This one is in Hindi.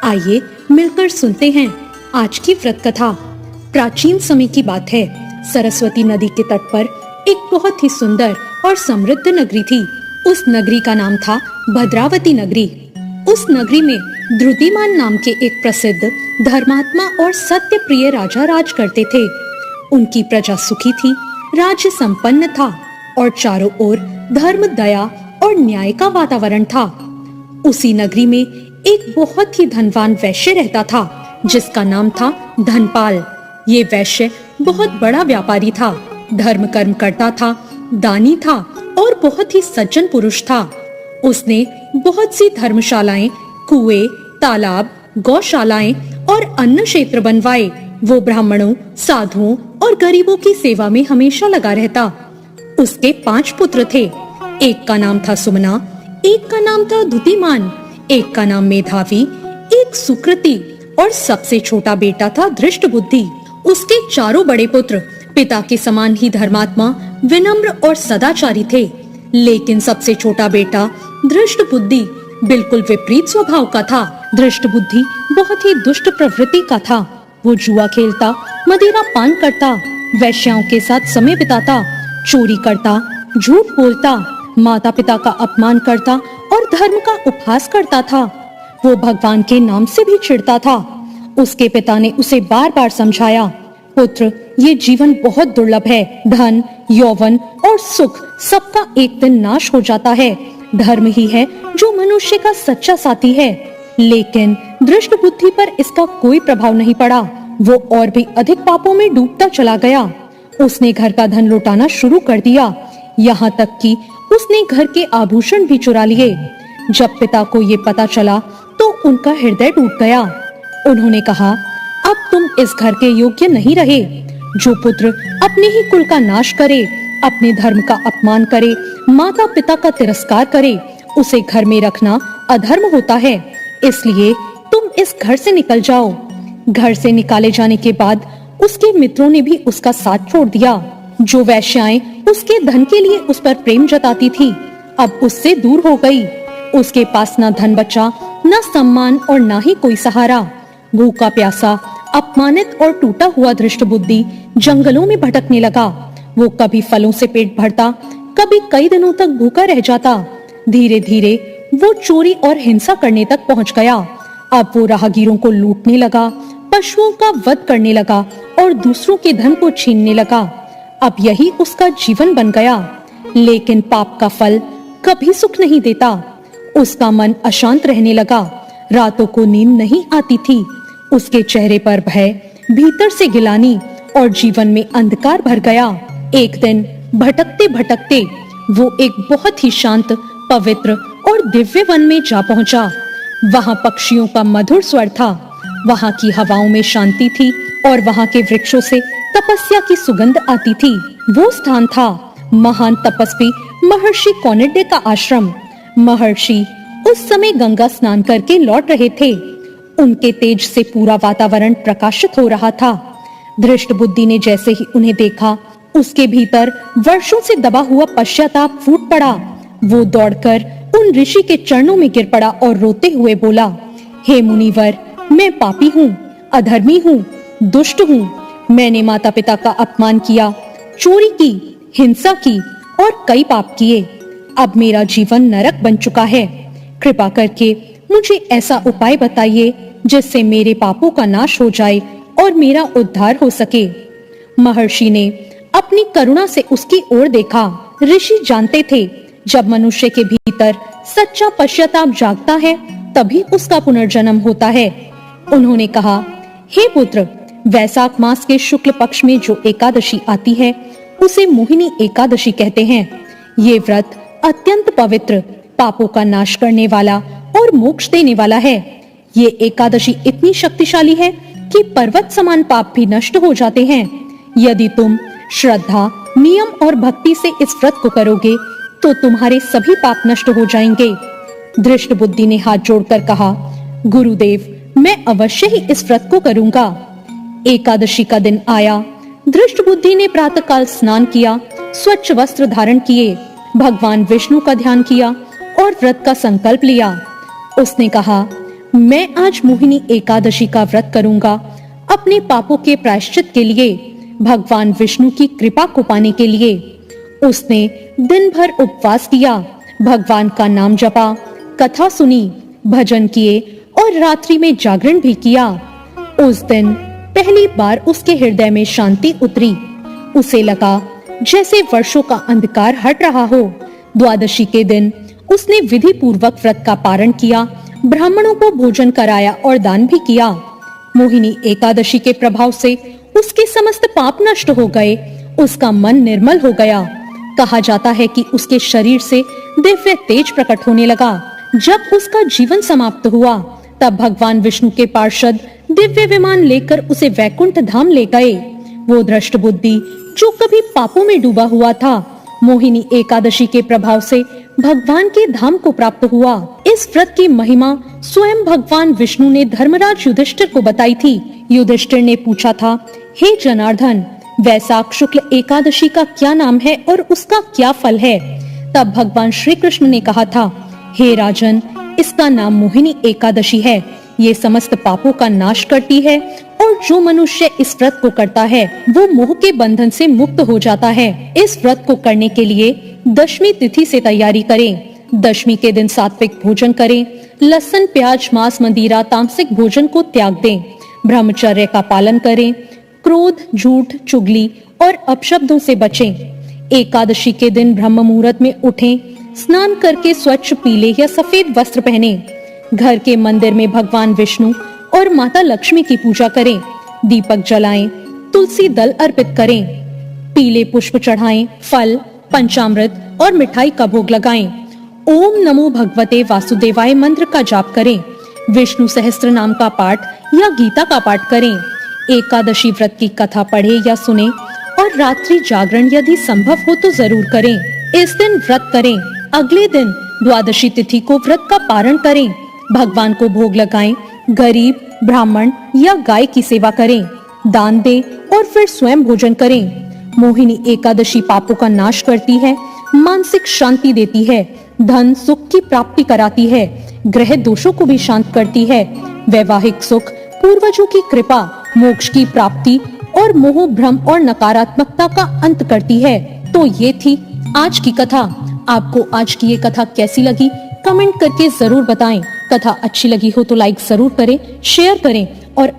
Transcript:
आइए मिलकर सुनते हैं आज की व्रत कथा। प्राचीन समय की बात है। सरस्वती नदी के तट पर एक बहुत ही सुंदर और समृद्ध नगरी थी। उस नगरी का नाम था भद्रावती नगरी। उस नगरी में द्रुतिमान नाम के एक प्रसिद्ध धर्मात्मा और सत्य प्रिय राजा राज करते थे। उनकी प्रजा सुखी थी, राज्य संपन्न था और चारों ओर धर्म, दया और न्याय का वातावरण था। उसी नगरी में एक बहुत ही धनवान वैश्य रहता था जिसका नाम था धनपाल। ये वैश्य बहुत बड़ा व्यापारी था, धर्म कर्म करता था, दानी था और बहुत ही सज्जन पुरुष था। उसने बहुत सी धर्मशालाएं, कुएं, तालाब, गौशालाएं और अन्न क्षेत्र बनवाए। वो ब्राह्मणों, साधुओं और गरीबों की सेवा में हमेशा लगा रहता। उसके 5 पुत्र थे। एक का नाम था सुमना, एक का नाम था द्रुतिमान, एक का नाम मेधावी, एक सुकृति और सबसे छोटा बेटा था धृष्टबुद्धि। उसके चारों बड़े पुत्र पिता के समान ही धर्मात्मा, विनम्र और सदाचारी थे, लेकिन सबसे छोटा बेटा धृष्टबुद्धि बिल्कुल विपरीत स्वभाव का था। धृष्टबुद्धि बहुत ही दुष्ट प्रवृत्ति का था। वो जुआ खेलता, मदिरा पान करता, वैश्याओं के साथ समय बिताता, चोरी करता, झूठ बोलता, माता पिता का अपमान करता और धर्म का उपहास करता था। वो भगवान के नाम से भी चिढ़ता था। उसके पिता ने उसे बार बार समझाया, पुत्र, ये जीवन बहुत दुर्लभ है। धन, यौवन और सुख सबका एक दिन नाश हो जाता है। धर्म ही है जो मनुष्य का सच्चा साथी है। लेकिन दृष्ट बुद्धि पर इसका कोई प्रभाव नहीं पड़ा। वो और भी अधिक पापों में डूबता चला गया। उसने घर का धन लुटाना शुरू कर दिया, यहाँ तक कि उसने घर के आभूषण भी चुरा लिए। जब पिता को ये पता चला तो उनका हृदय टूट गया। उन्होंने कहा, अब तुम इस घर के योग्य नहीं रहे। जो पुत्र अपने ही कुल का नाश करे, अपने धर्म का अपमान करे, माता पिता का तिरस्कार करे, उसे घर में रखना अधर्म होता है। इसलिए तुम इस घर से निकल जाओ। घर से निकाले जाने के बाद उसके मित्रों ने भी उसका साथ छोड़ दिया। जो वैश्याएं उसके धन के लिए उस पर प्रेम जताती थी, अब उससे दूर हो गई। उसके पास न धन बचा, न सम्मान और न ही कोई सहारा। भूखा प्यासा, अपमानित और टूटा हुआ धृष्टबुद्धि जंगलों में भटकने लगा। वो कभी फलों से पेट भरता, कभी कई दिनों तक भूखा रह जाता। धीरे धीरे वो चोरी और हिंसा करने तक पहुंच गया। अब वो राहगीरों को लूटने लगा, पशुओं का वध करने लगा और दूसरों के धन को छीनने लगा। अब यही उसका जीवन बन गया। लेकिन पाप का फल कभी सुख नहीं देता। उसका मन अशांत रहने लगा, रातों को नींद नहीं आती थी। उसके चेहरे पर भय, भीतर से गिलानी और जीवन में अंधकार भर गया। एक दिन भटकते भटकते वो एक बहुत ही शांत, पवित्र और दिव्य वन में जा पहुंचा। वहां पक्षियों का मधुर स्वर था, वहां की हवाओं में शांति थी और वहां के वृक्षों से तपस्या की सुगंध आती थी। वो स्थान था महान तपस्वी महर्षि कौंडिन्य का आश्रम। महर्षि उस समय गंगा स्नान करके लौट रहे थे। उनके तेज से पूरा वातावरण प्रकाशित हो रहा था। धृष्ट बुद्धि ने जैसे ही उन्हें देखा, उसके भीतर वर्षों से दबा हुआ पश्चाताप फूट पड़ा। वो दौड़कर उन ऋषि के चरणों में गिर पड़ा और रोते हुए बोला, हे मुनिवर, मैं पापी हूँ, अधर्मी हूँ, दुष्ट हूँ। मैंने माता पिता का अपमान किया, चोरी की, हिंसा की और कई पाप किए। अब मेरा जीवन नरक बन चुका है। कृपा करके मुझे ऐसा उपाय बताइए जिससे मेरे पापों का नाश हो जाए और मेरा उद्धार हो सके। महर्षि ने अपनी करुणा से उसकी ओर देखा। ऋषि जानते थे, जब मनुष्य के भीतर सच्चा पश्चाताप जागता है तभी उसका पुनर्जन्म होता है। उन्होंने कहा, हे पुत्र, वैशाख मास के शुक्ल पक्ष में जो एकादशी आती है उसे मोहिनी एकादशी कहते हैं। ये व्रत अत्यंत पवित्र, पापों का नाश करने वाला और मोक्ष देने वाला है। ये एकादशी इतनी शक्तिशाली है कि पर्वत समान पाप भी नष्ट हो जाते हैं। यदि तुम श्रद्धा, नियम और भक्ति से इस व्रत को करोगे तो तुम्हारे सभी पाप नष्ट हो जाएंगे। धृष्ट बुद्धि ने हाथ जोड़कर कहा, गुरुदेव, मैं अवश्य ही इस व्रत को करूंगा। एकादशी का दिन आया। धृष्ट बुद्धि ने प्रातःकाल स्नान किया, स्वच्छ वस्त्र धारण किए, भगवान विष्णु का ध्यान किया और व्रत का संकल्प लिया। उसने कहा, मैं आज मोहिनी एकादशी का व्रत करूंगा अपने पापों के प्रायश्चित के लिए, भगवान विष्णु की कृपा को पाने के लिए। उसने दिन भर उपवास किया, भगवान का नाम जपा, कथा सुनी, भजन किए और रात्रि में जागरण भी किया। उस दिन पहली बार उसके हृदय में शांति उतरी। उसे लगा जैसे वर्षों का अंधकार हट रहा हो। द्वादशी के दिन उसने विधि पूर्वक व्रत का पारण किया, ब्राह्मणों को भोजन कराया और दान भी किया। मोहिनी एकादशी के प्रभाव से उसके समस्त पाप नष्ट हो गए, उसका मन निर्मल हो गया। कहा जाता है कि उसके शरीर से दिव्य तेज प्रकट होने लगा। जब उसका जीवन समाप्त हुआ, तब भगवान विष्णु के पार्षद दिव्य विमान लेकर उसे वैकुंठ धाम ले गए। वो दृष्ट बुद्धि जो कभी पापों में डूबा हुआ था, मोहिनी एकादशी के प्रभाव से भगवान के धाम को प्राप्त हुआ। इस व्रत की महिमा स्वयं भगवान विष्णु ने धर्मराज युधिष्ठिर को बताई थी। युधिष्ठिर ने पूछा था, हे जनार्दन, वैशाख शुक्ल एकादशी का क्या नाम है और उसका क्या फल है? तब भगवान श्री कृष्ण ने कहा था, हे राजन, इसका नाम मोहिनी एकादशी है। ये समस्त पापों का नाश करती है और जो मनुष्य इस व्रत को करता है वो मोह के बंधन से मुक्त हो जाता है। इस व्रत को करने के लिए दशमी तिथि से तैयारी करें। दशमी के दिन सात्विक भोजन करें, लहसुन, प्याज, मांस, मदिरा, तामसिक भोजन को त्याग दें, ब्रह्मचर्य का पालन करें, क्रोध, झूठ, चुगली और अपशब्दों से बचें। एकादशी के दिन ब्रह्म मुहूर्त में उठें, स्नान करके स्वच्छ पीले या सफेद वस्त्र पहनें, घर के मंदिर में भगवान विष्णु और माता लक्ष्मी की पूजा करें, दीपक जलाएं, तुलसी दल अर्पित करें, पीले पुष्प चढ़ाएं, फल, पंचामृत और मिठाई का भोग लगाएं। ओम नमो भगवते वासुदेवाय मंत्र का जाप करें, विष्णु सहस्त्र नाम का पाठ या गीता का पाठ करें। एकादशी व्रत की कथा पढ़े या सुने और रात्रि जागरण यदि संभव हो तो जरूर करें। इस दिन व्रत करें, अगले दिन द्वादशी तिथि को व्रत का पारण करें, भगवान को भोग लगाएं, गरीब, ब्राह्मण या गाय की सेवा करें, दान दें और फिर स्वयं भोजन करें। मोहिनी एकादशी पापों का नाश करती है, मानसिक शांति देती है, धन सुख की प्राप्ति कराती है, ग्रह दोषों को भी शांत करती है, वैवाहिक सुख, पूर्वजों की कृपा, मोक्ष की प्राप्ति और मोह भ्रम और नकारात्मकता का अंत करती है। तो ये थी आज की कथा। आपको आज की ये कथा कैसी लगी कमेंट करके जरूर बताएं। कथा अच्छी लगी हो तो लाइक जरूर करें, शेयर करें और